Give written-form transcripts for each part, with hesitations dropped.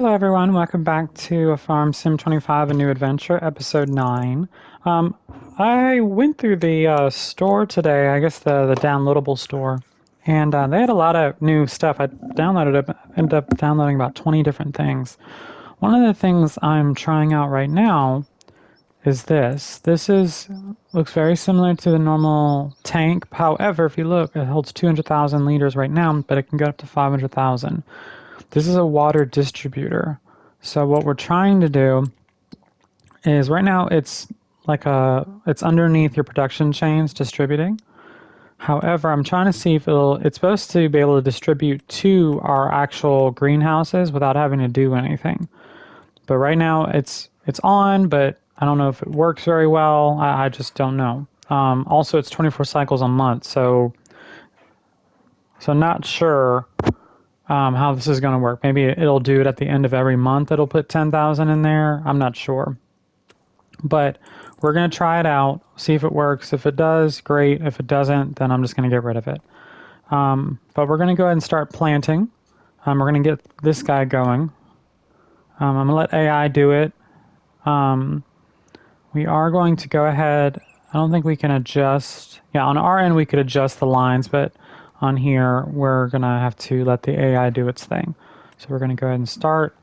Hello everyone, welcome back to a Farm Sim 25 A New Adventure, episode 9. Um, I went through the store today, I guess the downloadable store, and they had a lot of new stuff. Ended up downloading about 20 different things. One of the things I'm trying out right now is this. Looks very similar to the normal tank. However, if you look, it holds 200,000 liters right now, but it can go up to 500,000. This is a water distributor. So what we're trying to do is right now it's underneath your production chains distributing. However, I'm trying to see if it's supposed to be able to distribute to our actual greenhouses without having to do anything. But right now it's on, but I don't know if it works very well. I just don't know. Also, it's 24 cycles a month, so not sure how this is going to work. Maybe it'll do it at the end of every month. It'll put 10,000 in there. I'm not sure. But we're going to try it out, see if it works. If it does, great. If it doesn't, then I'm just going to get rid of it. But we're going to go ahead and start planting. We're going to get this guy going. I'm going to let AI do it. We are going to go ahead. I don't think we can adjust. Yeah, on our end, we could adjust the lines, but on here, we're going to have to let the AI do its thing. So we're going to go ahead and start,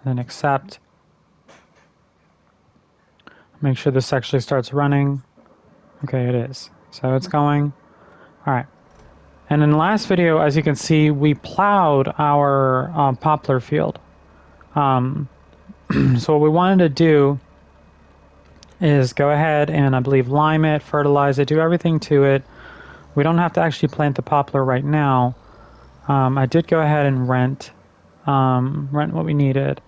and then accept. Make sure this actually starts running. Okay, it is. So it's going. All right. And in the last video, as you can see, we plowed our poplar field. So what we wanted to do is go ahead and I believe lime it, fertilize it, do everything to it. We don't have to actually plant the poplar right now. I did go ahead and rent what we needed.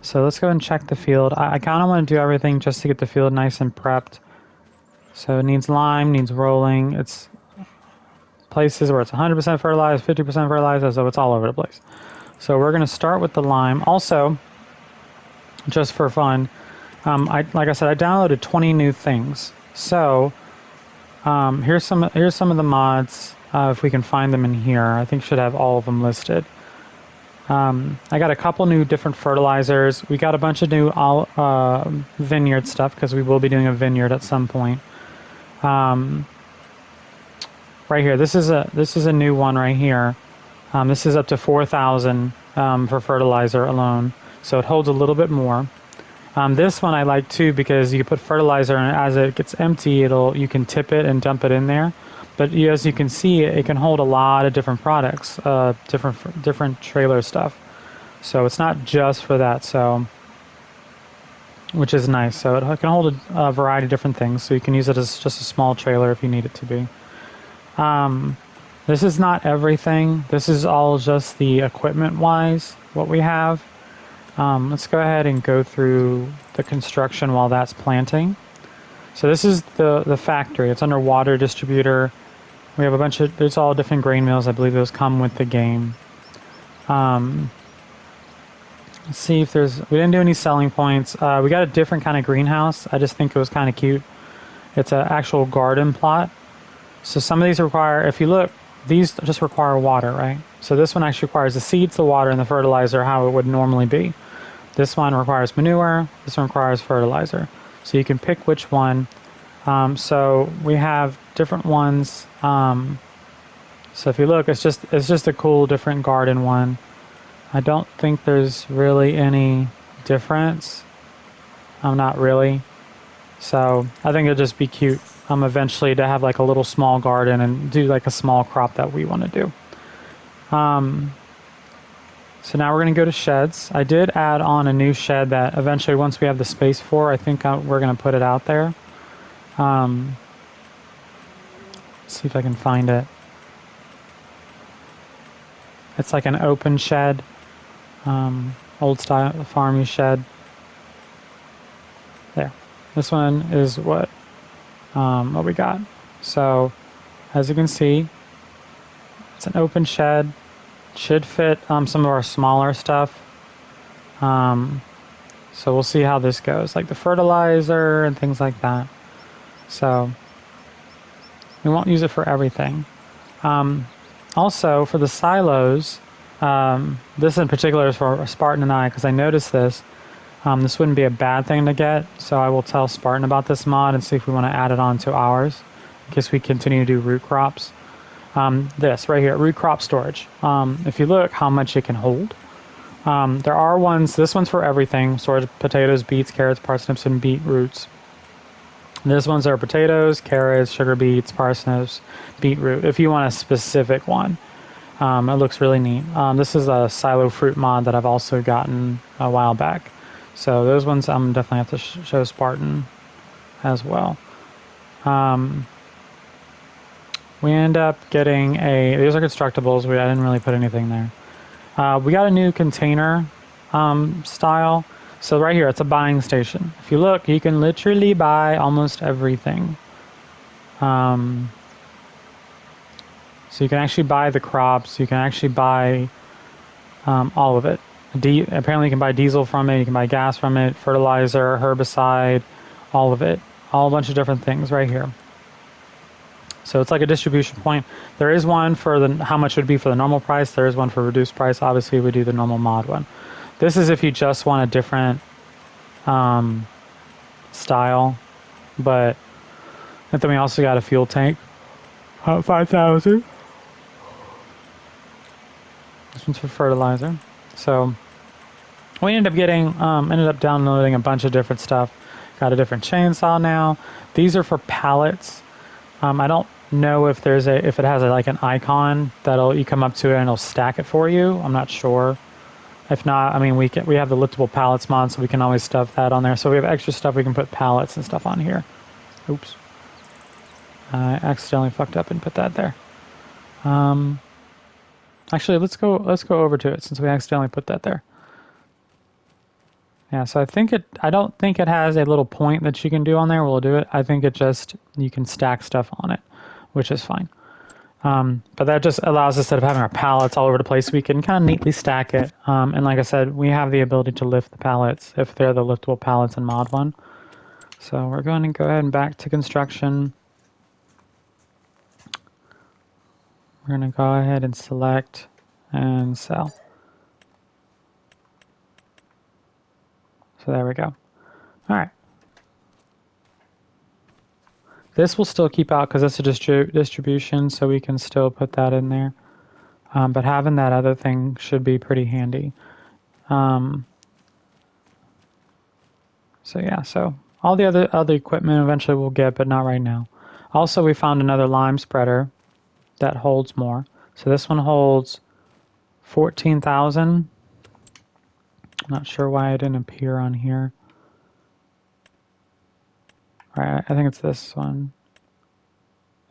So let's go and check the field. I kind of want to do everything just to get the field nice and prepped. So it needs lime, needs rolling. It's places where it's 100% fertilized, 50% fertilized, so it's all over the place. So we're going to start with the lime. Also, just for fun, like I said, I downloaded 20 new things. So here's some of the mods. If we can find them in here, I think should have all of them listed. I got a couple new different fertilizers. We got a bunch of new vineyard stuff because we will be doing a vineyard at some point. Right here, this is a new one right here. This is up to 4,000 for fertilizer alone, so it holds a little bit more. This one I like too because you can put fertilizer in it. As it gets empty, you can tip it and dump it in there. But as you can see, it can hold a lot of different products, different trailer stuff. So it's not just for that. So, which is nice. So it can hold a variety of different things. So you can use it as just a small trailer if you need it to be. This is not everything. This is all just the equipment-wise, what we have. Let's go ahead and go through the construction while that's planting. So this is the factory. It's under water distributor. We have there's all different grain mills. I believe those come with the game. Let's see if we didn't do any selling points. We got a different kind of greenhouse. I just think it was kind of cute. It's an actual garden plot. So some of these require, if you look, these just require water, right? So this one actually requires the seeds, the water, and the fertilizer how it would normally be. This one requires manure. This one requires fertilizer. So you can pick which one. So we have different ones. So if you look, it's just a cool different garden one. I don't think there's really any difference. Not really. So I think it'll just be cute eventually to have like a little small garden and do like a small crop that we want to do. So now we're going to go to sheds. I did add on a new shed that eventually once we have the space for, I think we're going to put it out there. Let's see if I can find it. It's like an open shed, old style farmy shed. There. This one is what we got. So as you can see, it's an open shed. Should fit some of our smaller stuff. So we'll see how this goes, like the fertilizer and things like that. So we won't use it for everything. Also, for the silos, This in particular is for Spartan and I, because I noticed this. This wouldn't be a bad thing to get, so I will tell Spartan about this mod and see if we want to add it on to ours, in case we continue to do root crops. This right here, root crop storage. If you look how much it can hold, there are ones, this one's for everything, storage potatoes, beets, carrots, parsnips, and beetroots. This one's are potatoes, carrots, sugar beets, parsnips, beetroot, if you want a specific one. It looks really neat. This is a silo fruit mod that I've also gotten a while back. So those ones I'm definitely have to show Spartan as well. We end up getting these are constructibles. I didn't really put anything there. We got a new container style. So right here, it's a buying station. If you look, you can literally buy almost everything. So you can actually buy the crops. You can actually buy all of it. Apparently you can buy diesel from it, you can buy gas from it, fertilizer, herbicide, all of it. All a bunch of different things right here. So it's like a distribution point. There is one for how much it would be for the normal price. There is one for reduced price. Obviously we do the normal mod one. This is if you just want a different style. But and then we also got a fuel tank. 5,000. This one's for fertilizer. So we ended up downloading a bunch of different stuff. Got a different chainsaw now. These are for pallets. I don't know if if it has like an icon that'll you come up to it and it'll stack it for you. I'm not sure. If not, I mean we have the liftable pallets mod, so we can always stuff that on there. So we have extra stuff we can put pallets and stuff on here. Oops, I accidentally fucked up and put that there. Actually, let's go over to it since we accidentally put that there. Yeah, so I don't think it has a little point that you can do on there. We'll do it. I think it just, you can stack stuff on it, which is fine. But that just allows us, instead of having our pallets all over the place, we can kind of neatly stack it. And like I said, we have the ability to lift the pallets if they're the liftable pallets in Mod 1. So we're going to go ahead and back to construction. We're going to go ahead and select and sell. So there we go. All right. This will still keep out because it's a distribution, so we can still put that in there. But having that other thing should be pretty handy. So yeah, so all the other equipment eventually we'll get, but not right now. Also, we found another lime spreader that holds more. So this one holds 14,000. I'm not sure why it didn't appear on here. All right, I think it's this one.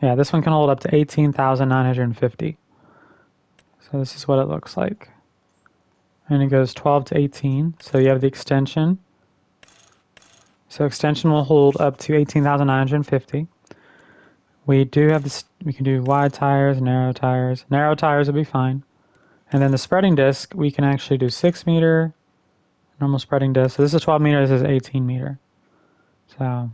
Yeah, this one can hold up to 18,950. So this is what it looks like. And it goes 12 to 18. So you have the extension. So extension will hold up to 18,950. We do have this, we can do wide tires, narrow tires. Narrow tires will be fine. And then the spreading disc, we can actually do 6 meter, normal spreading disc. So this is 12 meter, this is 18 meter. So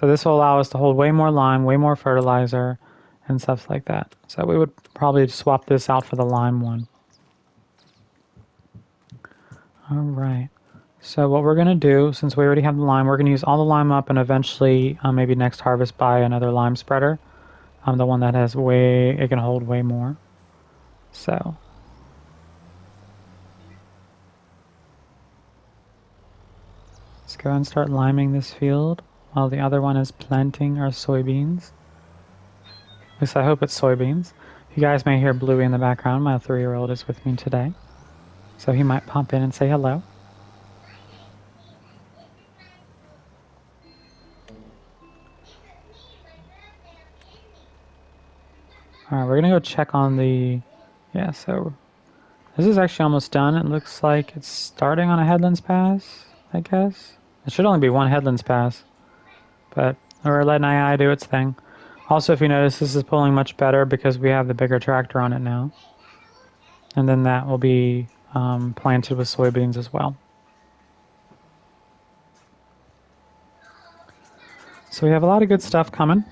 this will allow us to hold way more lime, way more fertilizer, and stuff like that. So we would probably swap this out for the lime one. All right. So what we're going to do, since we already have the lime, we're going to use all the lime up and eventually maybe next harvest buy another lime spreader. The one that has it can hold way more. So let's go and start liming this field while the other one is planting our soybeans. At least I hope it's soybeans. You guys may hear Bluey in the background. My 3-year-old is with me today, so he might pop in and say hello. All right, we're gonna go check on yeah, so this is actually almost done. It looks like it's starting on a headlands pass, I guess. It should only be one headlands pass, but we're letting AI do its thing. Also, if you notice, this is pulling much better because we have the bigger tractor on it now. And then that will be planted with soybeans as well. So we have a lot of good stuff coming.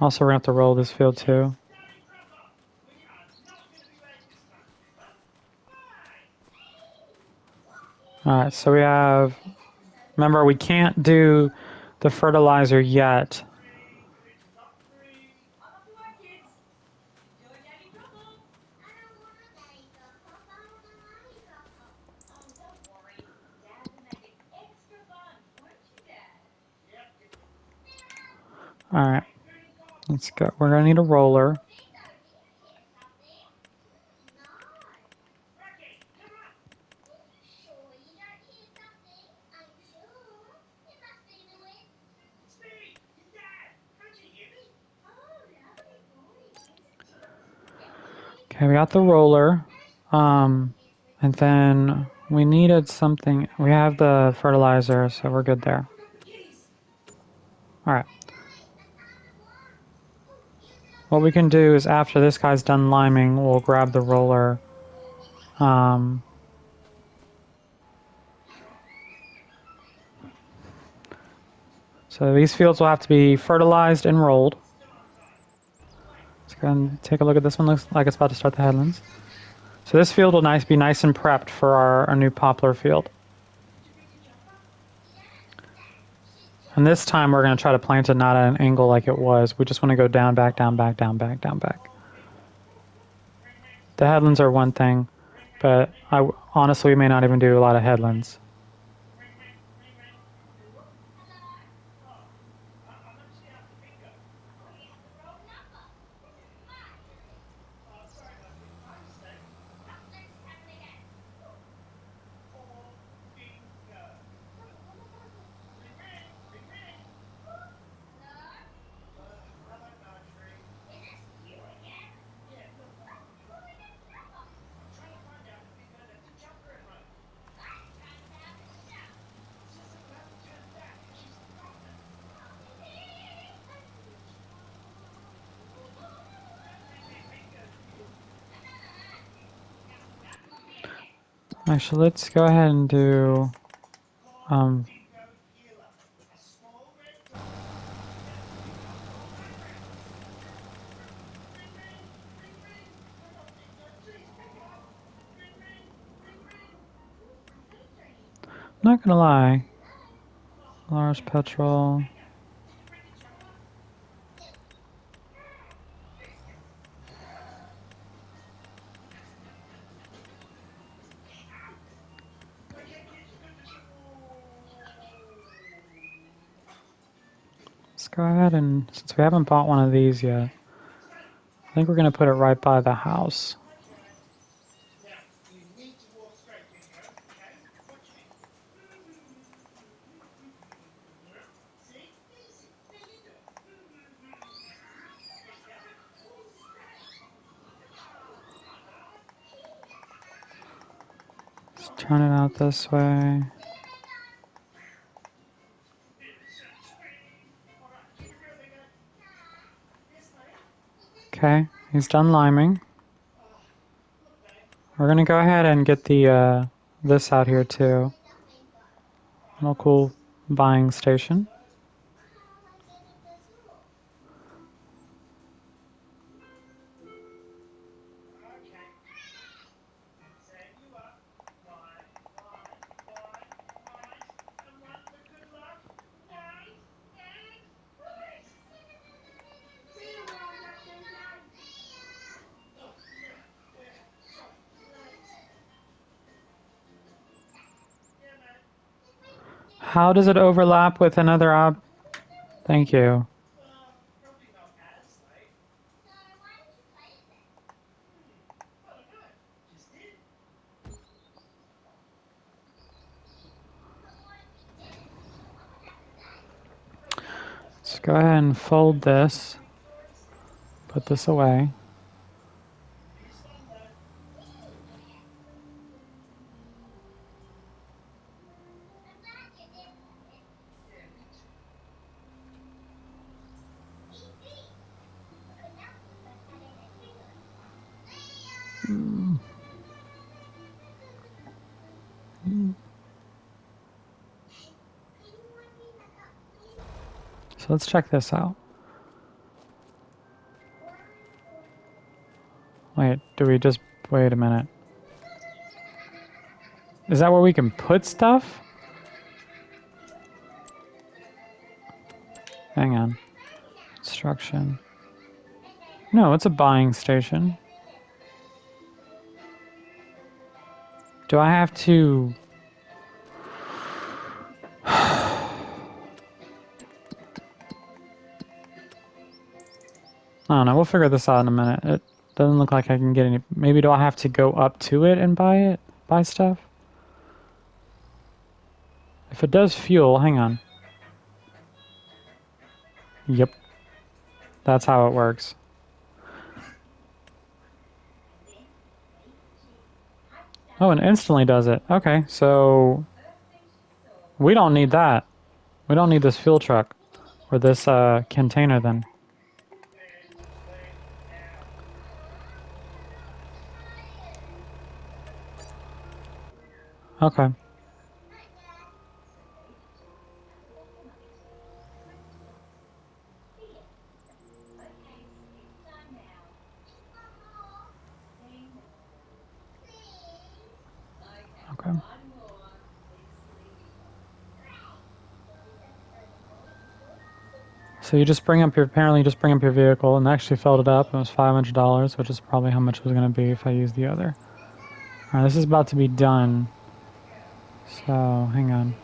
Also, we're going to have to roll this field too. Alright, so we have... Remember, we can't do the fertilizer yet. Alright, let's go. We're going to need a roller. Okay, we got the roller. And then we needed something. We have the fertilizer, so we're good there. Alright. What we can do is after this guy's done liming, we'll grab the roller. So these fields will have to be fertilized and rolled. Let's go and take a look at this one. Looks like it's about to start the headlands. So this field will be nice and prepped for our new poplar field. And this time we're going to try to plant it not at an angle like it was. We just want to go down, back, down, back, down, back, down, back. The headlands are one thing, but honestly, we may not even do a lot of headlands. Actually, let's go ahead and do... not gonna lie. Large petrol. Let's go ahead and, since we haven't bought one of these yet, I think we're going to put it right by the house. Let's turn it out this way. Okay, he's done liming. We're going to go ahead and get the this out here too. Local buying station. How does it overlap with another Thank you. Let's go ahead and fold this. Put this away. So let's check this out. do we just... Wait a minute. Is that where we can put stuff? Hang on. Construction. No, it's a buying station. Do I have to... I don't know, we'll figure this out in a minute. It doesn't look like I can get any... Maybe do I have to go up to it and buy it? Buy stuff? If it does fuel, hang on. Yep. That's how it works. Oh, and instantly does it. Okay, so... We don't need that. We don't need this fuel truck. Or this container then. Okay. Okay. So you just bring up your... Apparently you just bring up your vehicle and actually filled it up. It was $500, which is probably how much it was going to be if I used the other. Alright, this is about to be done. So, hang on.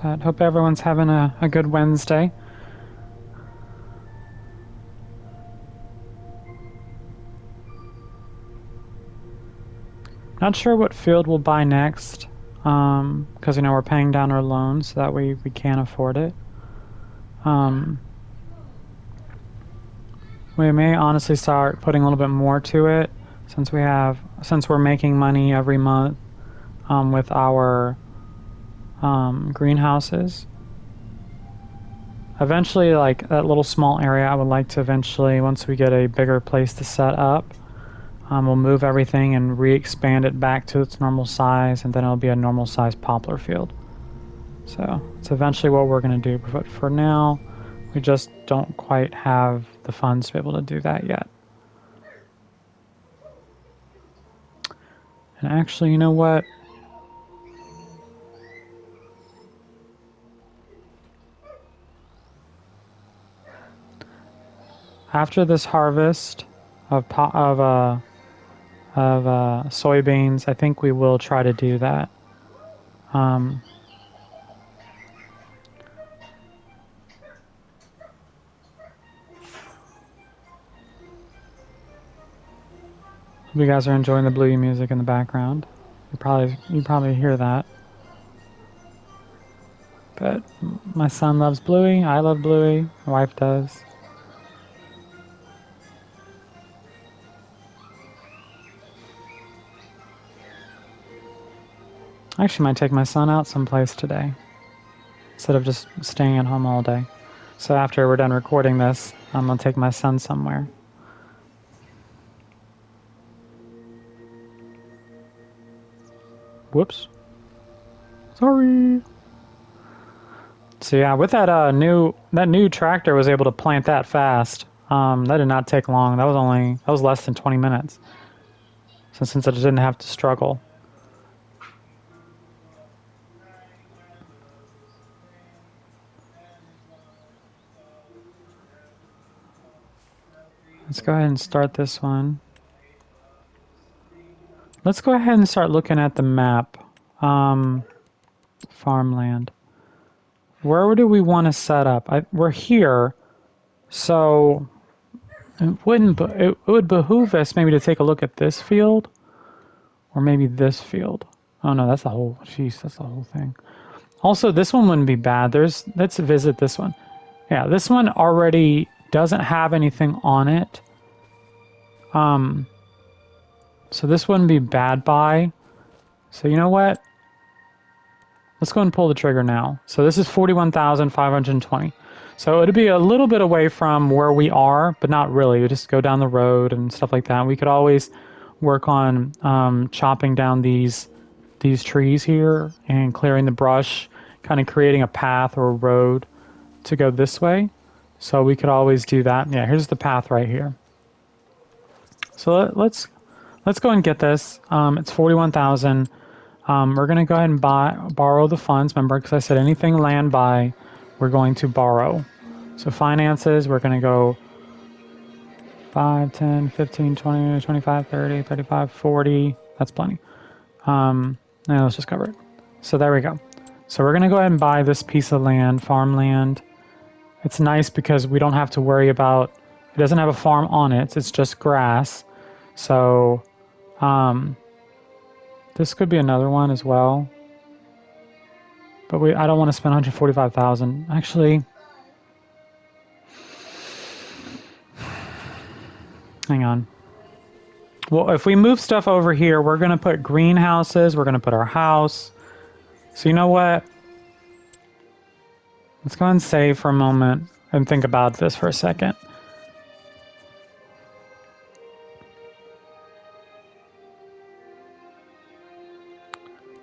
But hope everyone's having a good Wednesday. Not sure what field we'll buy next, because you know we're paying down our loans, so that we can't afford it. We may honestly start putting a little bit more to it, since we're making money every month with our greenhouses. Eventually, like that little small area, I would like to eventually, once we get a bigger place to set up, we'll move everything and re-expand it back to its normal size, and then it'll be a normal size poplar field. So it's eventually what we're going to do, but for now, we just don't quite have the funds to be able to do that yet. And actually, you know what? After this harvest of soybeans, I think we will try to do that. You guys are enjoying the Bluey music in the background. You probably hear that. But my son loves Bluey. I love Bluey. My wife does. I actually might take my son out someplace today, instead of just staying at home all day. So after we're done recording this, I'm gonna take my son somewhere. Whoops. Sorry. So yeah, with that new tractor was able to plant that fast. That did not take long. That was less than 20 minutes. So since I didn't have to struggle. Let's go ahead and start this one. let's go ahead and start looking at the map. Farmland. Where do we want to set up? We're here, so it would behoove us maybe to take a look at this field, or maybe this field. Oh no, that's the whole. Jeez, that's the whole thing. Also, this one wouldn't be bad. Let's visit this one. Yeah, this one already doesn't have anything on it. So this wouldn't be bad buy. So you know what? Let's go and pull the trigger now. So this is 41,520. So it'd be a little bit away from where we are, but not really. We just go down the road and stuff like that. We could always work on chopping down these trees here and clearing the brush, kind of creating a path or a road to go this way. So we could always do that. Yeah, here's the path right here. So let's go and get this. It's 41,000. We're going to go ahead and borrow the funds. Remember, because I said anything land buy, we're going to borrow. So finances, we're going to go 5, 10, 15, 20, 25, 30, 35, 40. That's plenty. Now let's just cover it. So there we go. So we're going to go ahead and buy this piece of land, farmland. It's nice because we don't have to worry about, it doesn't have a farm on it. It's just grass. So this could be another one as well. But I don't want to spend 145,000. Actually, hang on. Well, if we move stuff over here, we're going to put greenhouses. We're going to put our house. So you know what? Let's go and save for a moment and think about this for a second.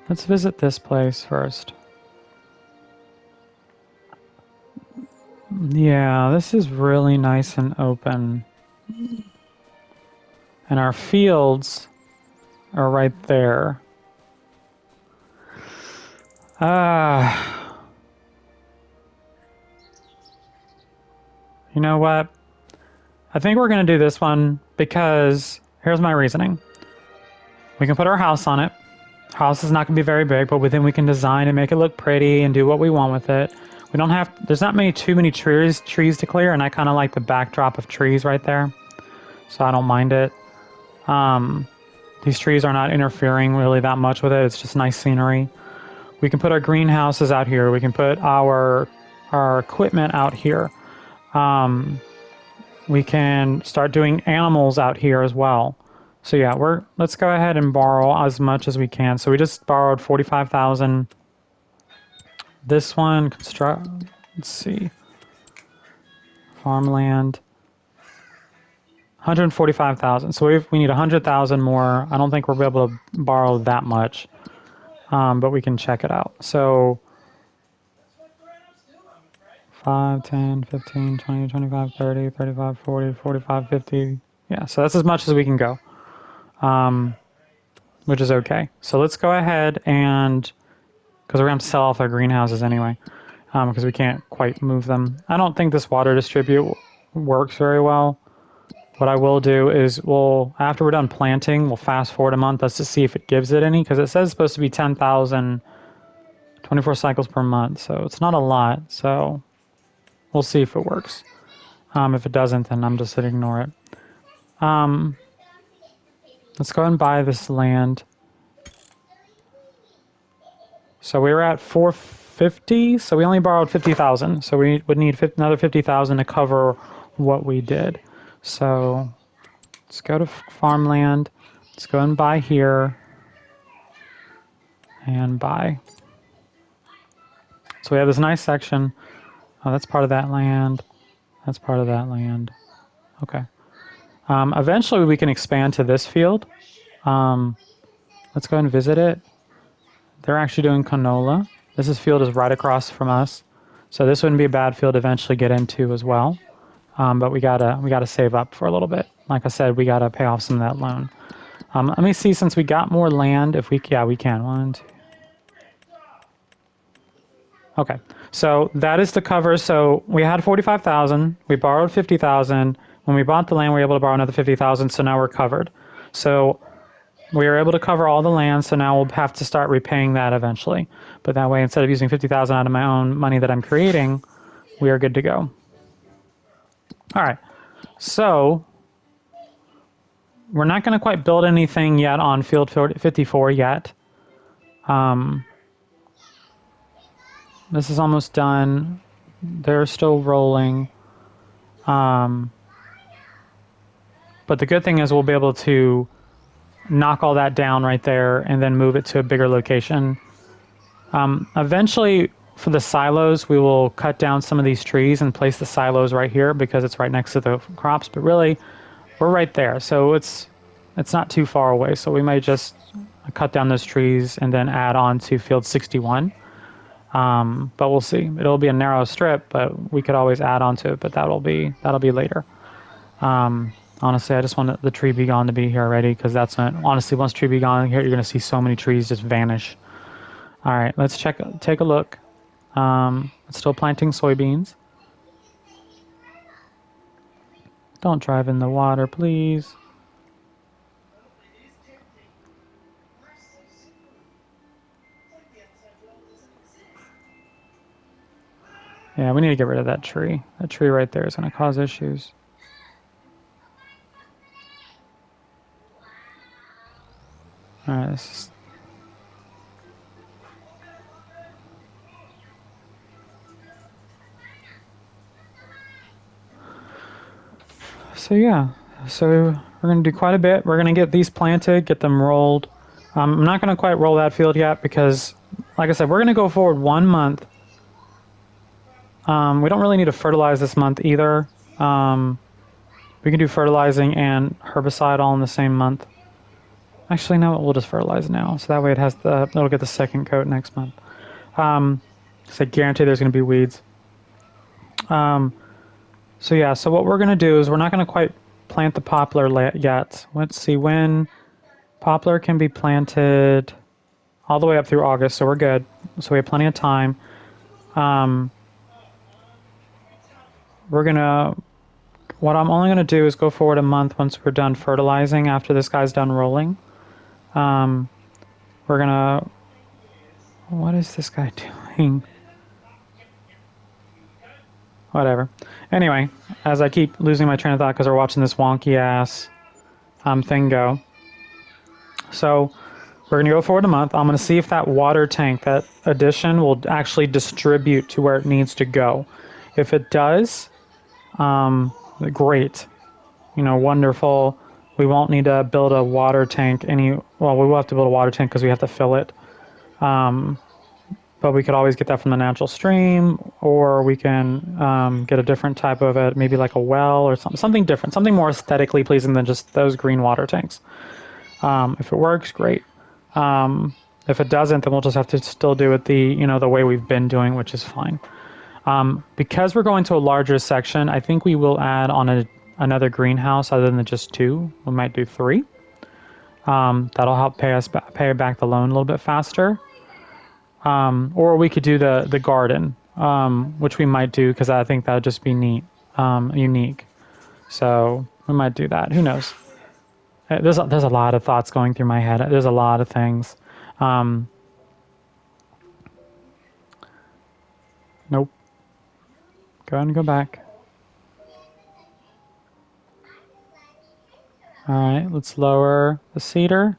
Let's visit this place first. Yeah, this is really nice and open. And our fields are right there. You know what? I think we're going to do this one because here's my reasoning. We can put our house on it. House is not going to be very big, but within we can design and make it look pretty and do what we want with it. We don't have, there's not too many trees to clear, and I kind of like the backdrop of trees right there. So I don't mind it. These trees are not interfering really that much with it. It's just nice scenery. We can put our greenhouses out here. We can put our equipment out here. We can start doing animals out here as well. So yeah, let's go ahead and borrow as much as we can. So we just borrowed 45,000. This one, let's see. Farmland. 145,000. So we need 100,000 more. I don't think we'll be able to borrow that much. But we can check it out. So 5, 10, 15, 20, 25, 30, 35, 40, 45, 50. Yeah, so that's as much as we can go. Which is okay. So let's go ahead and, because we're going to sell off our greenhouses anyway, because we can't quite move them. I don't think this water distribute works very well. What I will do is after we're done planting, we'll fast forward a month just to see if it gives it any, because it says it's supposed to be 10,000, 24 cycles per month, so it's not a lot, so we'll see if it works. If it doesn't, then I'm just going to ignore it. Let's go ahead and buy this land. So we were at 450, so we only borrowed 50,000. So we would need another 50,000 to cover what we did. So let's go to farmland. Let's go and buy here. And buy. So we have this nice section. Oh, that's part of that land. That's part of that land. Okay. Eventually we can expand to this field. Let's go and visit it. They're actually doing canola. This field is right across from us. So this wouldn't be a bad field to eventually get into as well. But we gotta save up for a little bit. Like I said, we gotta pay off some of that loan. Let me see, since we got more land, we can. 1, 2. Okay, so that is the cover. So we had 45,000. We borrowed 50,000. When we bought the land, we were able to borrow another 50,000. So now we're covered. So We were able to cover all the land, so now we'll have to start repaying that eventually. But that way, instead of using 50,000 out of my own money that I'm creating, we are good to go. All right, so we're not going to quite build anything yet on field 54 yet. This is almost done. They're still rolling. But the good thing is we'll be able to knock all that down right there and then move it to a bigger location. Eventually, for the silos, we will cut down some of these trees and place the silos right here because it's right next to the crops. But really, we're right there, so it's not too far away. So we might just cut down those trees and then add on to field 61. But we'll see. It'll be a narrow strip, but we could always add on to it. But that'll be later. Honestly, I just want the tree be gone to be here already because that's when, honestly, once tree be gone here, you're going to see so many trees just vanish. All right, let's take a look. It's still planting soybeans. Don't drive in the water, please. Yeah, we need to get rid of that tree. That tree right there is going to cause issues. All right, so yeah, so we're going to do quite a bit. We're going to get these planted, get them rolled. I'm not going to quite roll that field yet because, like I said, we're going to go forward 1 month. We don't really need to fertilize this month either. We can do fertilizing and herbicide all in the same month. Actually, no, we'll just fertilize now, so that way it'll get the second coat next month. So I guarantee there's going to be weeds. So yeah, so what we're going to do is we're not going to quite plant the poplar yet. Let's see when poplar can be planted all the way up through August, so we're good. So we have plenty of time. What I'm only going to do is go forward a month once we're done fertilizing after this guy's done rolling. We're going to, what is this guy doing? Whatever. Anyway, as I keep losing my train of thought because we're watching this wonky ass thing go. So we're going to go forward a month. I'm going to see if that water tank, that addition, will actually distribute to where it needs to go. If it does, great. Wonderful. We won't need to build a water tank well, we will have to build a water tank because we have to fill it. But we could always get that from the natural stream, or we can get a different type of it, maybe like a well or something different, something more aesthetically pleasing than just those green water tanks. If it works, great. If it doesn't, then we'll just have to still do it the way we've been doing, which is fine. Because we're going to a larger section, I think we will add on another greenhouse other than just 2. We might do 3. That'll help pay back the loan a little bit faster. Or we could do the garden, which we might do because I think that would just be neat, unique. So we might do that. Who knows? There's a lot of thoughts going through my head. There's a lot of things. Nope. Go ahead and go back. All right, let's lower the seeder,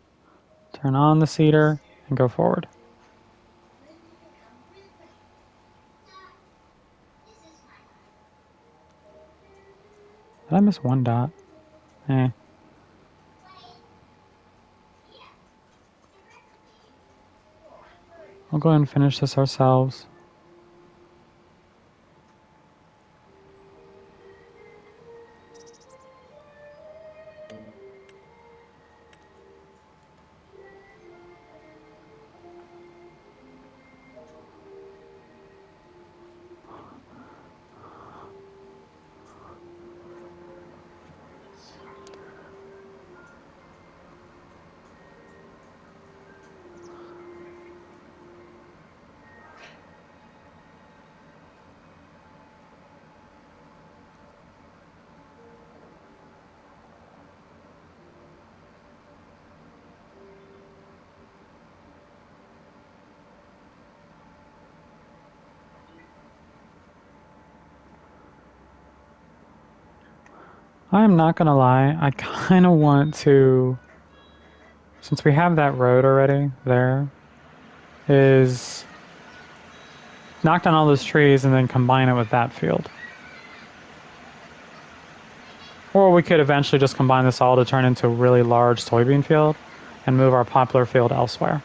turn on the seeder, and go forward. Did I miss one dot? Eh. We'll go ahead and finish this ourselves. I'm not gonna lie, I kind of want to, since we have that road already there, is knock down all those trees and then combine it with that field. Or we could eventually just combine this all to turn into a really large soybean field and move our poplar field elsewhere.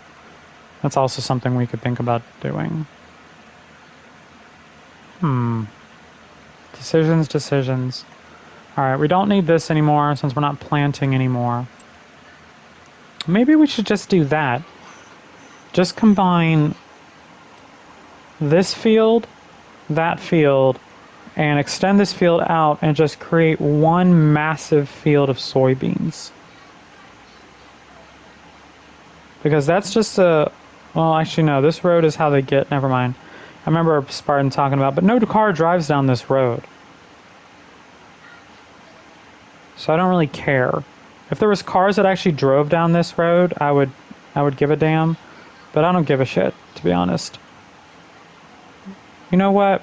That's also something we could think about doing. Decisions. Alright, we don't need this anymore since we're not planting anymore. Maybe we should just do that. Just combine this field, that field, and extend this field out and just create one massive field of soybeans. Because that's just a... Well, actually, no. This road is how they get... Never mind. I remember Spartan talking about, but no car drives down this road. So I don't really care. If there was cars that actually drove down this road, I would give a damn. But I don't give a shit, to be honest. You know what?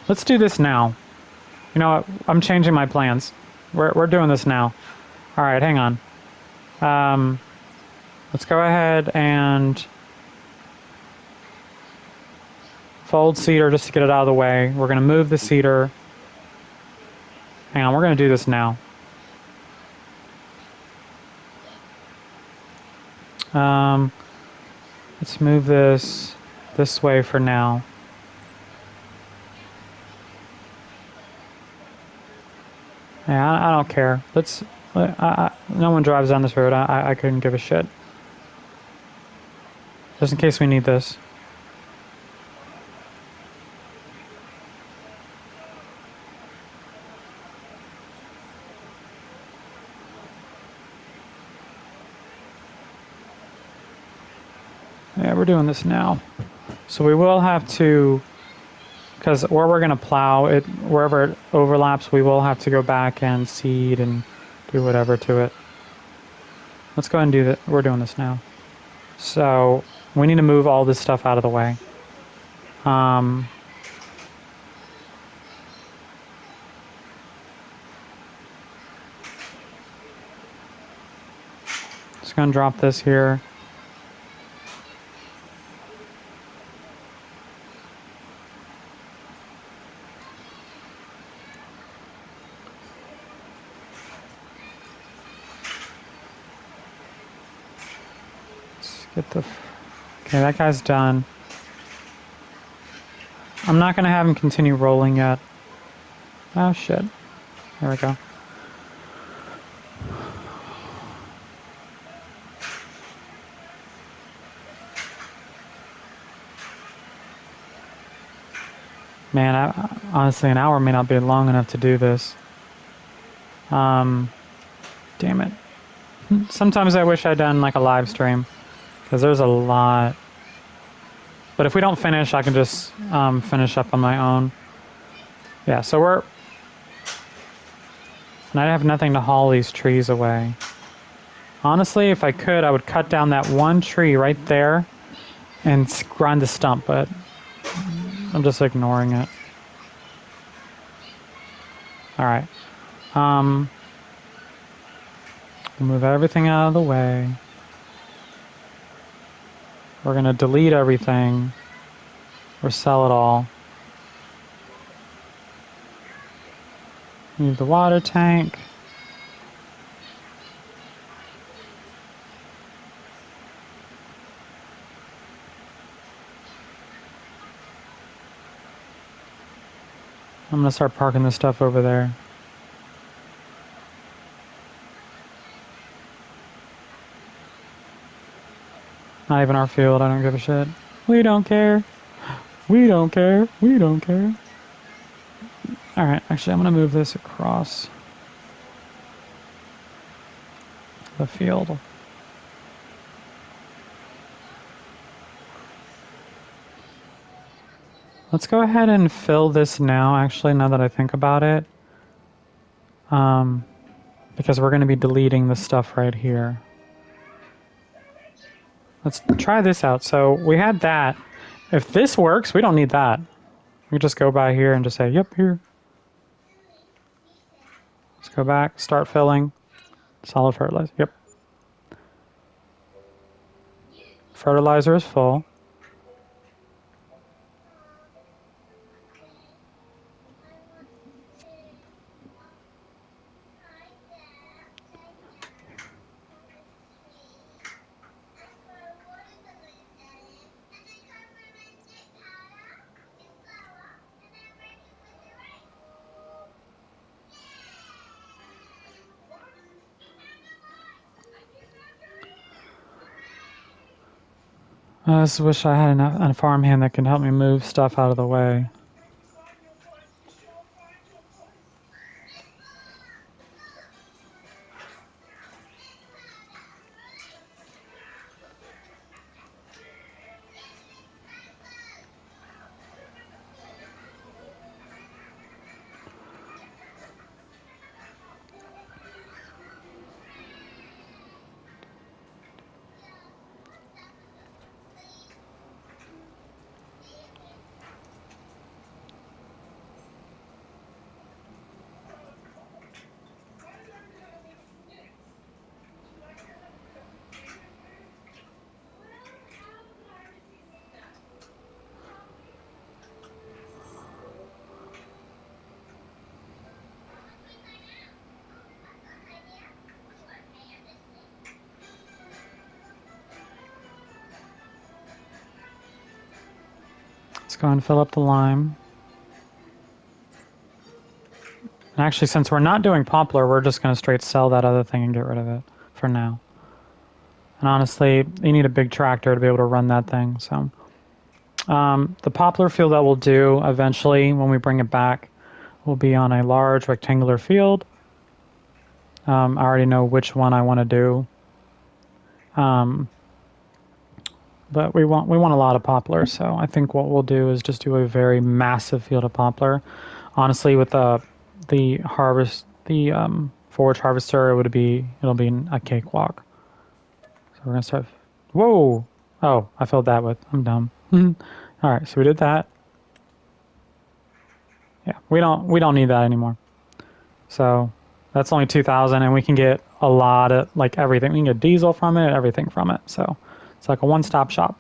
Let's do this now. You know what? I'm changing my plans. We're doing this now. All right, hang on. Let's go ahead and fold cedar just to get it out of the way. We're going to move the cedar. Hang on, we're going to do this now. Let's move this way for now. Yeah, I don't care. No one drives down this road. I couldn't give a shit. Just in case we need this. Yeah, we're doing this now. So we will have to, because where we're going to plow it, wherever it overlaps, we will have to go back and seed and do whatever to it. Let's go ahead and do that. We're doing this now. So we need to move all this stuff out of the way. Just going to drop this here. Get the... Okay, that guy's done. I'm not going to have him continue rolling yet. Oh, shit. There we go. Man, honestly, an hour may not be long enough to do this. Damn it. Sometimes I wish I'd done like a live stream, because there's a lot. But if we don't finish, I can just finish up on my own. Yeah, so we're... And I have nothing to haul these trees away. Honestly, if I could, I would cut down that one tree right there and grind the stump, but I'm just ignoring it. Alright. Move everything out of the way. We're going to delete everything or sell it all. Move the water tank. I'm going to start parking this stuff over there. Not even our field, I don't give a shit. We don't care. We don't care. We don't care. Alright, actually I'm going to move this across the field. Let's go ahead and fill this now, actually, now that I think about it. Because we're going to be deleting the stuff right here. Let's try this out. So we had that. If this works, we don't need that. We just go by here and just say, yep, here. Let's go back, start filling. Solid fertilizer. Yep. Fertilizer is full. I just wish I had a farmhand that can help me move stuff out of the way. Let's go and fill up the lime. And actually, since we're not doing poplar, we're just going to straight sell that other thing and get rid of it for now. And honestly, you need a big tractor to be able to run that thing. So the poplar field that we'll do eventually when we bring it back will be on a large rectangular field. I already know which one I want to do. But we want a lot of poplar, so I think what we'll do is just do a very massive field of poplar. Honestly, with the forage harvester, it'll be a cakewalk. So we're gonna start. Whoa! Oh, I filled that with. I'm dumb. All right, so we did that. Yeah, we don't need that anymore. So that's only 2,000, and we can get a lot of like everything. We can get diesel from it, everything from it. So it's like a one-stop shop.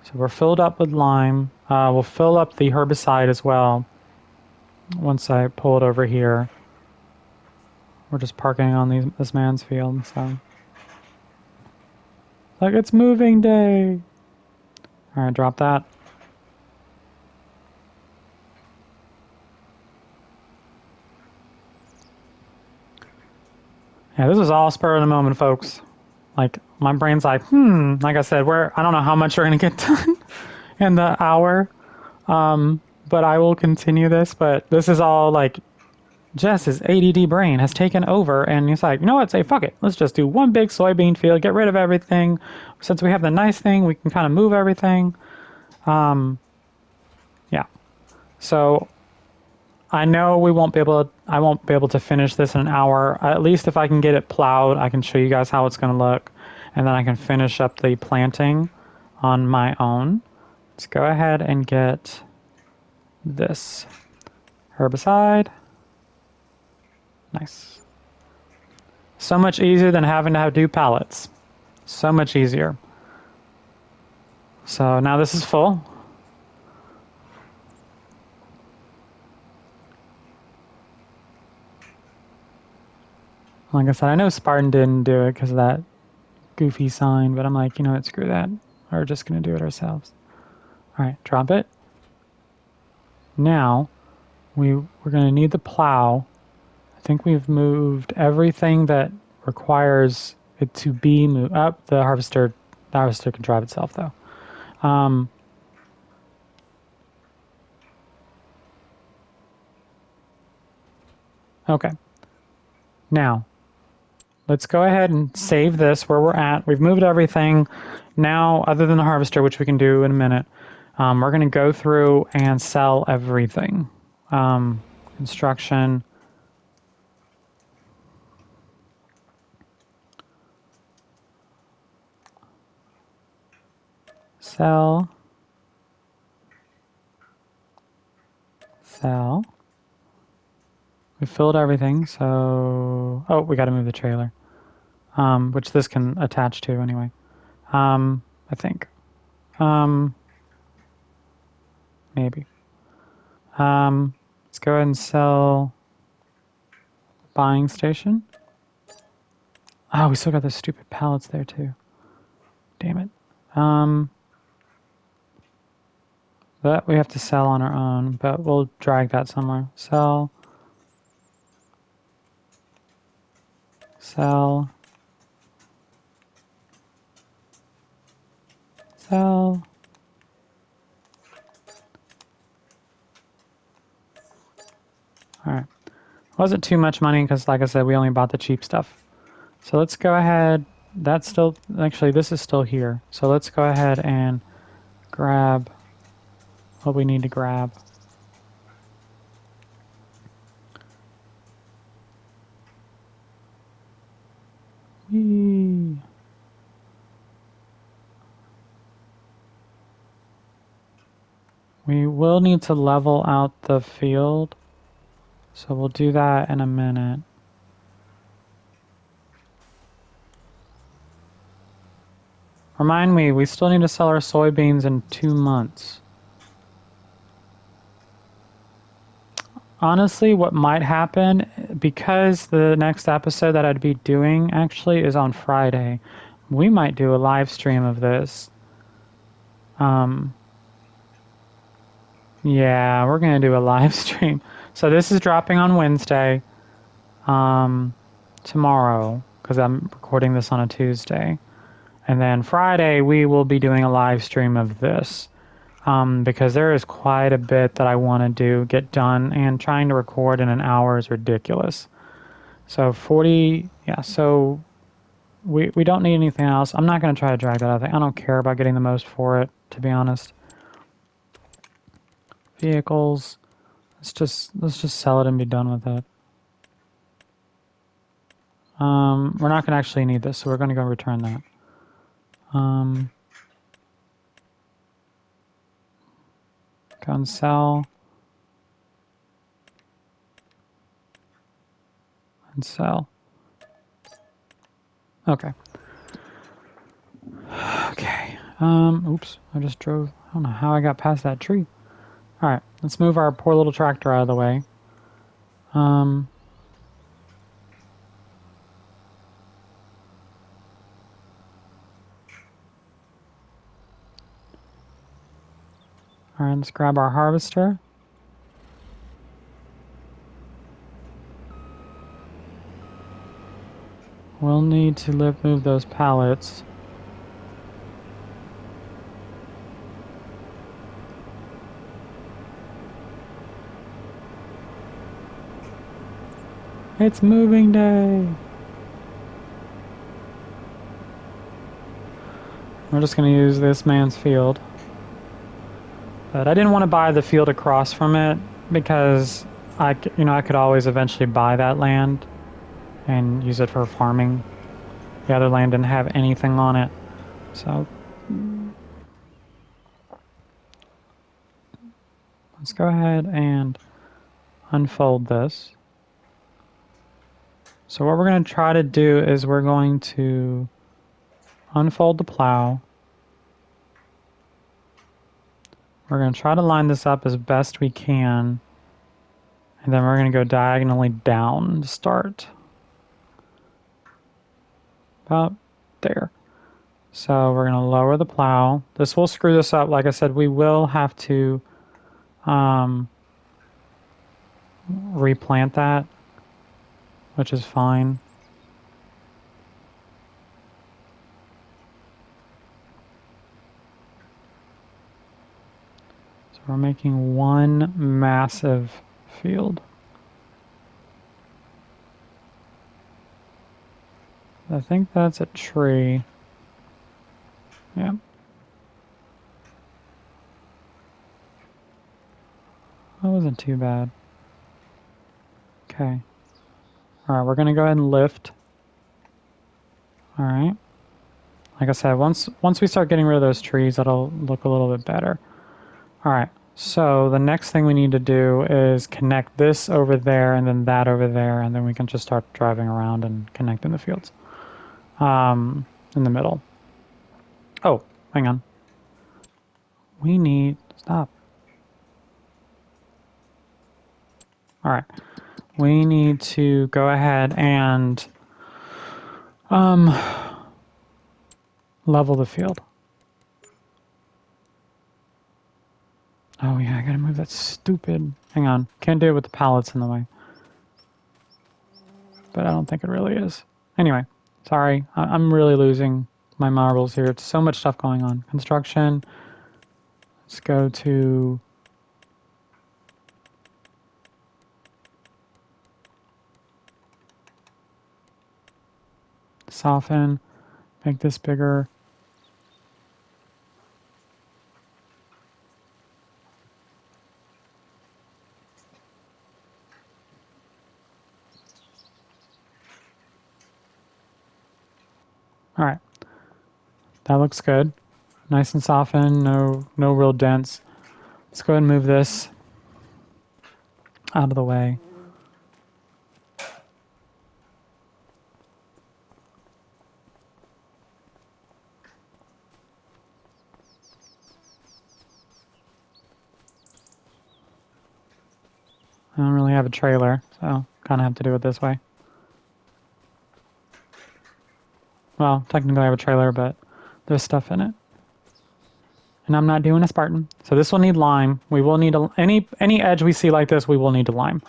So we're filled up with lime. We'll fill up the herbicide as well. Once I pull it over here, we're just parking on this man's field. So like it's moving day. All right, drop that. Yeah, this is all spur of the moment, folks. Like my brain's like, like I said, I don't know how much we're gonna get done in the hour. But I will continue this. But this is all like Jess's ADD brain has taken over, and he's like, you know what? Say fuck it. Let's just do one big soybean field. Get rid of everything. Since we have the nice thing, we can kind of move everything. Yeah. So I know we won't be able to. I won't be able to finish this in an hour. At least if I can get it plowed, I can show you guys how it's going to look, and then I can finish up the planting on my own. Let's go ahead and get this herbicide. Nice. So much easier than having to do pallets. So much easier. So now this is full. Like I said, I know Spartan didn't do it because of that goofy sign, but I'm like, you know what, screw that. We're just going to do it ourselves. All right, drop it. Now, we're going to need the plow. I think we've moved everything that requires it to be moved up. The harvester can drive itself, though. Okay. Now, let's go ahead and save this where we're at. We've moved everything. Now, other than the harvester, which we can do in a minute, we're going to go through and sell everything. Construction. Sell. Sell. We filled everything, so... Oh, we gotta move the trailer. Which this can attach to anyway. I think. Maybe. Let's go ahead and sell buying station. Oh, we still got those stupid pallets there too. Damn it. That we have to sell on our own, but we'll drag that somewhere. Sell. Sell. Sell. Alright. Wasn't too much money because, like I said, we only bought the cheap stuff. So let's go ahead. That's still... Actually, this is still here. So let's go ahead and grab what we need to grab. Whee. We will need to level out the field. So we'll do that in a minute. Remind me, we still need to sell our soybeans in 2 months. Honestly, what might happen, because the next episode that I'd be doing actually is on Friday, we might do a live stream of this. Yeah, we're going to do a live stream. So this is dropping on Wednesday, tomorrow, because I'm recording this on a Tuesday. And then Friday, we will be doing a live stream of this. Because there is quite a bit that I want to get done, and trying to record in an hour is ridiculous. So 40, yeah, so we don't need anything else. I'm not going to try to drag that out. I don't care about getting the most for it, to be honest. Vehicles, let's just sell it and be done with it. We're not going to actually need this, so we're going to go return that. Go and sell. And sell. Okay. Okay. Oops, I just drove. I don't know how I got past that tree. Alright, let's move our poor little tractor out of the way. Alright, let's grab our harvester. We'll need to move those pallets. It's moving day! We're just going to use this man's field. But I didn't want to buy the field across from it because I could always eventually buy that land and use it for farming. The other land didn't have anything on it. So let's go ahead and unfold this. So what we're going to try to do is we're going to unfold the plow. We're going to try to line this up as best we can. And then we're going to go diagonally down to start. About there. So we're going to lower the plow. This will screw this up. Like I said, we will have to replant that, which is fine. So we're making one massive field. I think that's a tree. Yeah. That wasn't too bad. Okay. Alright, we're going to go ahead and lift. Alright. Like I said, once we start getting rid of those trees, that'll look a little bit better. All right, so the next thing we need to do is connect this over there and then that over there, and then we can just start driving around and connecting the fields in the middle. Oh, hang on. We need, stop. All right, we need to go ahead and level the field. Oh yeah, I gotta move that stupid, hang on, can't do it with the pallets in the way. But I don't think it really is. Anyway, sorry, I'm really losing my marbles here. It's so much stuff going on. Construction, let's go to soften, make this bigger. All right, that looks good. Nice and softened, no real dents. Let's go ahead and move this out of the way. I don't really have a trailer, so kind of have to do it this way. Well, technically I have a trailer, but there's stuff in it. And I'm not doing a Spartan. So this will need lime. We will need any edge we see like this, we will need to lime.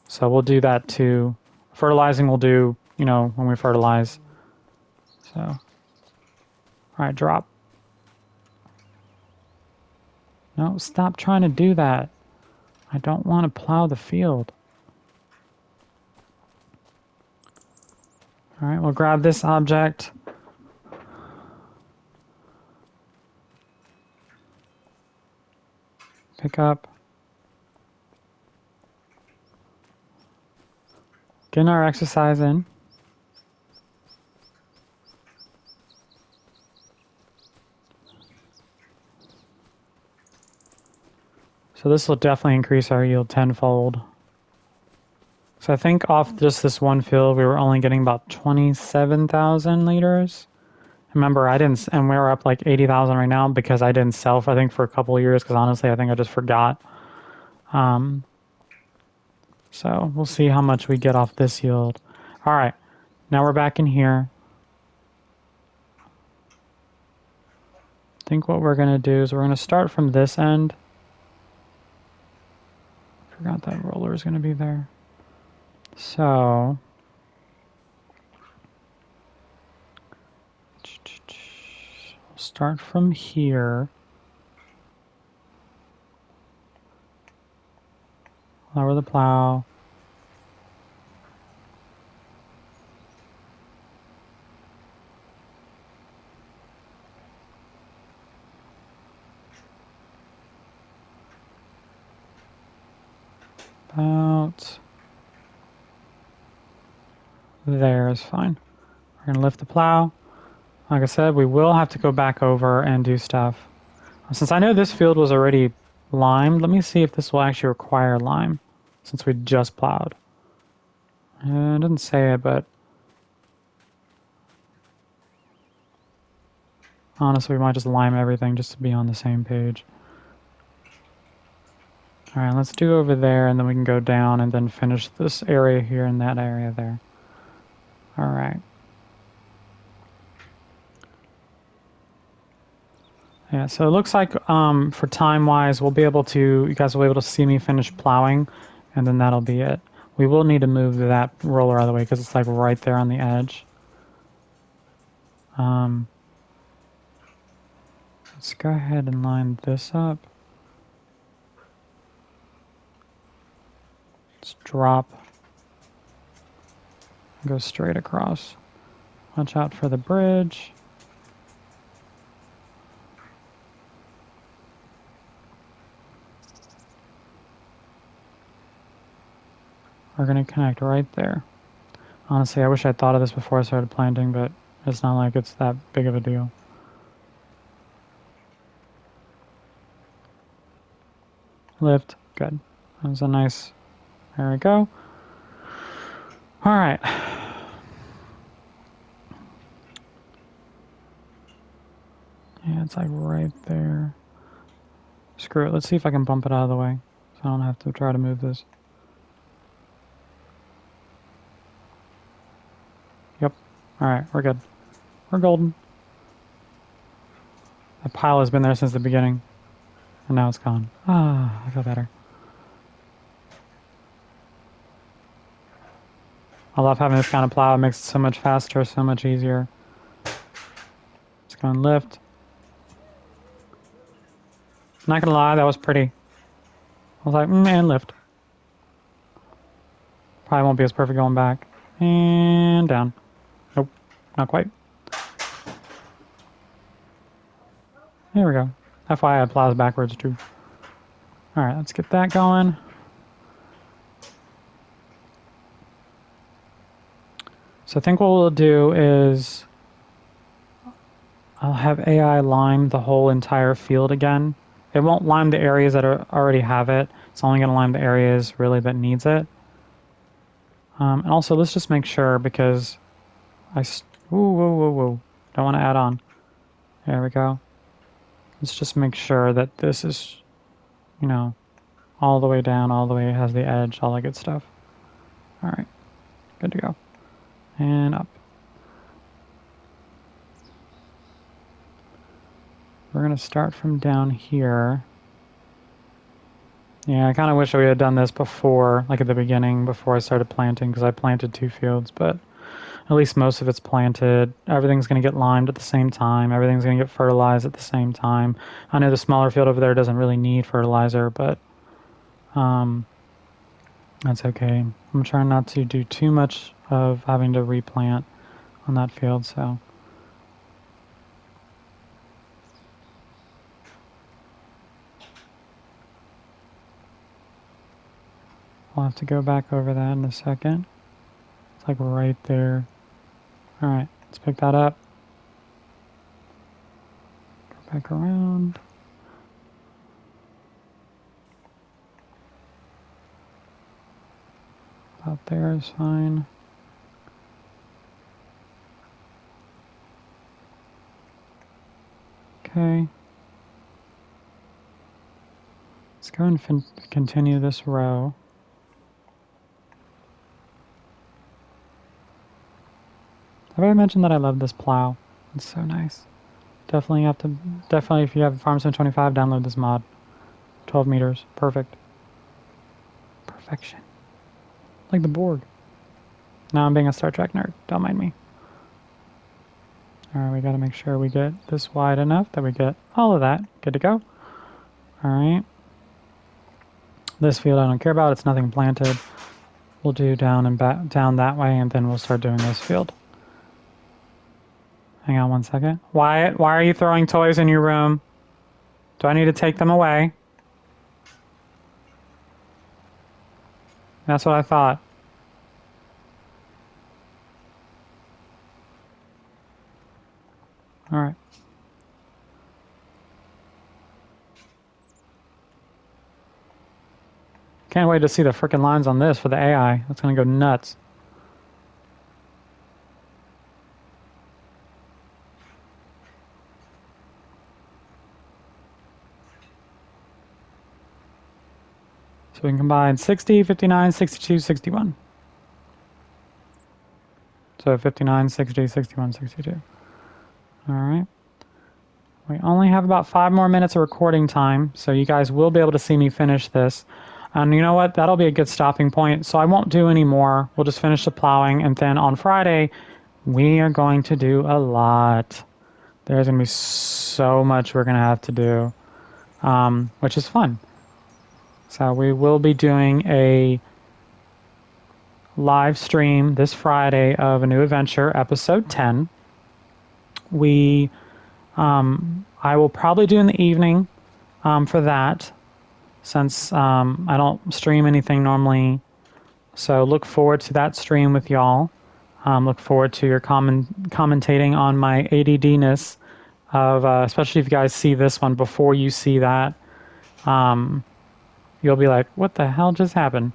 So we'll do that too. Fertilizing we'll do, when we fertilize. So, all right, drop. No, stop trying to do that. I don't want to plow the field. All right, we'll grab this object. Pick up. Getting our exercise in. So this will definitely increase our yield tenfold. So I think off just this one field, we were only getting about 27,000 liters. Remember, I didn't, and we're up like 80,000 right now because I didn't sell, I think, for a couple of years because honestly, I think I just forgot. So we'll see how much we get off this yield. All right, now we're back in here. I think what we're gonna do is we're gonna start from this end. Forgot that roller is gonna be there. So we'll start from here. Lower the plow. About there is fine. We're gonna lift the plow. Like I said, we will have to go back over and do stuff. Since I know this field was already limed, let me see if this will actually require lime, since we just plowed. It doesn't say it, but honestly, we might just lime everything just to be on the same page. All right, let's do over there, and then we can go down and then finish this area here and that area there. All right. Yeah, so it looks like for time-wise, we'll be able to, you guys will be able to see me finish plowing, and then that'll be it. We will need to move that roller out of the way because it's like right there on the edge. Let's go ahead and line this up. Let's drop. Go straight across. Watch out for the bridge. We're going to connect right there. Honestly, I wish I thought of this before I started planting, but It's not like it's that big of a deal. Lift. Good. That was a nice... There we go. All right. Yeah, it's like right there. Screw it. Let's see if I can bump it out of the way, so I don't have to try to move this. Yep. All right, we're good. We're golden. That pile has been there since the beginning, and now it's gone. Ah, I feel better. I love having this kind of plow. It makes it so much faster, so much easier. It's going to lift. Not gonna lie, that was pretty. I was like, and lift. Probably won't be as perfect going back. And down. Nope, not quite. There we go. FYI, it plows backwards too. Alright, let's get that going. So I think what we'll do is I'll have AI lime the whole entire field again. It won't lime the areas that already have it. It's only going to lime the areas really that needs it. And also, let's just make sure because whoa. Don't want to add on. There we go. Let's just make sure that this is, you know, all the way down, all the way has the edge, all that good stuff. All right, good to go. And up. We're going to start from down here. Yeah, I kind of wish we had done this before, like at the beginning, before I started planting, because I planted 2 fields, but at least most of it's planted. Everything's going to get limed at the same time. Everything's going to get fertilized at the same time. I know the smaller field over there doesn't really need fertilizer, but that's okay. I'm trying not to do too much of having to replant on that field, so... I'll have to go back over that in a second. It's like right there. Alright, let's pick that up. Go back around. About there is fine. Okay. Let's go and continue this row. Have I mentioned that I love this plow? It's so nice. Definitely if you have FarmSim 25, download this mod. 12 meters. Perfect. Perfection. Like the Borg. Now I'm being a Star Trek nerd. Don't mind me. Alright, we gotta make sure we get this wide enough that we get all of that. Good to go. Alright. This field I don't care about. It's nothing planted. We'll do down and back, down that way, and then we'll start doing this field. Hang on one second. Wyatt, why are you throwing toys in your room? Do I need to take them away? That's what I thought. Alright. Can't wait to see the frickin' lines on this for the AI. That's gonna go nuts. So we can combine 60, 59, 62, 61. So 59, 60, 61, 62. Alright. We only have about 5 more minutes of recording time, so you guys will be able to see me finish this. And you know what? That'll be a good stopping point. So I won't do any more. We'll just finish the plowing, and then on Friday, we are going to do a lot. There's going to be so much we're going to have to do, which is fun. So we will be doing a live stream this Friday of A New Adventure, episode 10. I will probably do in the evening for that, since I don't stream anything normally. So look forward to that stream with y'all. Look forward to your commentating on my ADD-ness of, especially if you guys see this one before you see that. You'll be like, what the hell just happened?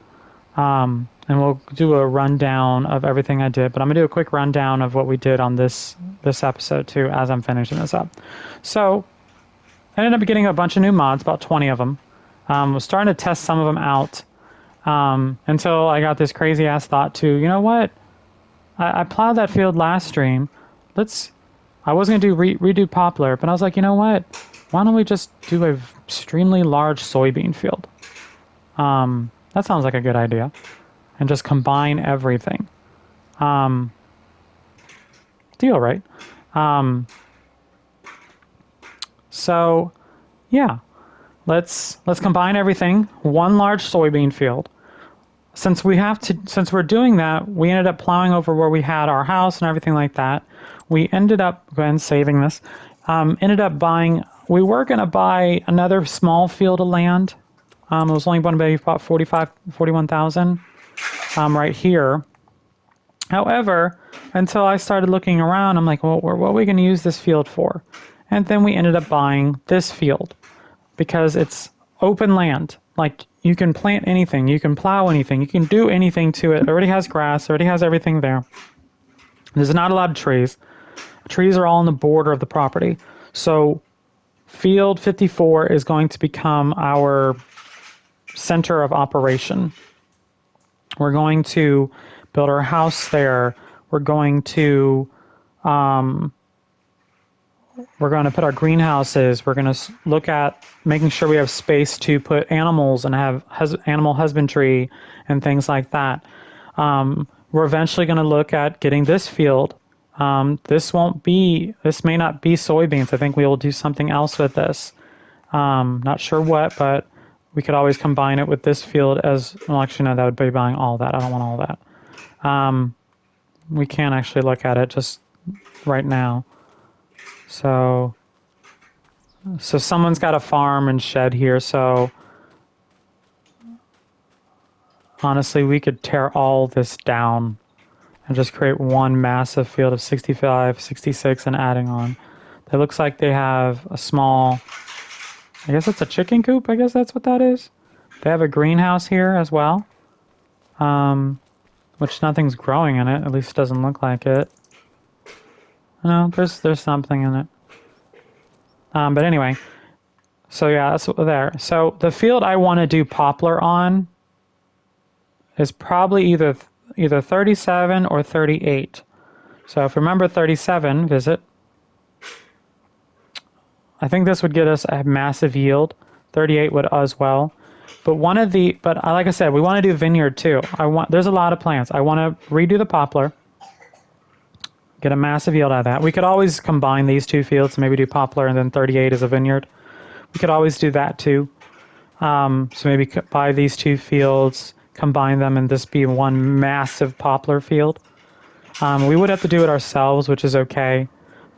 And we'll do a rundown of everything I did, but I'm gonna do a quick rundown of what we did on this episode too as I'm finishing this up. So I ended up getting a bunch of new mods, about 20 of them. Was starting to test some of them out until I got this crazy ass thought to, you know what? I plowed that field last stream. I was gonna do redo poplar, but I was like, you know what? Why don't we just do a extremely large soybean field? That sounds like a good idea. And just combine everything. Deal, right? So, yeah. Let's combine everything. One large soybean field. Since we're doing that, we ended up plowing over where we had our house and everything like that. We ended up, go ahead and saving this, ended up buying, we were going to buy another small field of land. It was only going to be about 41,000 right here. However, until I started looking around, I'm like, well, what are we going to use this field for? And then we ended up buying this field because it's open land. Like, you can plant anything, you can plow anything, you can do anything to it. It already has grass, already has everything there. There's not a lot of trees. Trees are all on the border of the property. So field 54 is going to become our center of operation. We're going to build our house there. We're going to put our greenhouses. We're going to look at making sure we have space to put animals and have animal husbandry and things like that. We're eventually going to look at getting this field. This may not be soybeans. I think we will do something else with this. Not sure what, but we could always combine it with this field as, well, actually, no, that would be buying all that. I don't want all that. We can't actually look at it just right now. So someone's got a farm and shed here, so honestly, we could tear all this down and just create one massive field of 65, 66, and adding on. It looks like they have a small, I guess it's a chicken coop, I guess that's what that is. They have a greenhouse here as well, which nothing's growing in it, at least it doesn't look like it. No, there's something in it. But anyway, so yeah, that's there. So the field I want to do poplar on is probably either 37 or 38. So if you remember 37, visit. I think this would get us a massive yield. 38 would as well. But like I said, we want to do vineyard too. There's a lot of plants. I want to redo the poplar, get a massive yield out of that. We could always combine these two fields, maybe do poplar and then 38 as a vineyard. We could always do that too. So maybe buy these two fields, combine them, and this be one massive poplar field. We would have to do it ourselves, which is okay.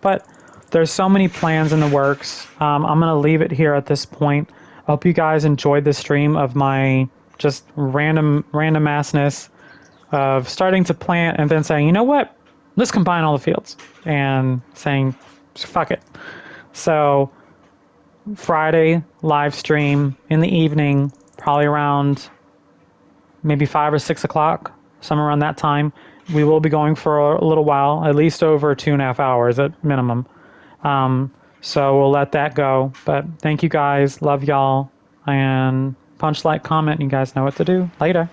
But there's so many plans in the works. I'm going to leave it here at this point. I hope you guys enjoyed the stream of my just random assness of starting to plant and then saying, you know what, let's combine all the fields, and saying, fuck it. So Friday live stream in the evening, probably around maybe 5 or 6 o'clock, somewhere around that time. We will be going for a little while, at least over 2.5 hours at minimum. So we'll let that go. But thank you guys. Love y'all. And punch, like, comment. You guys know what to do. Later.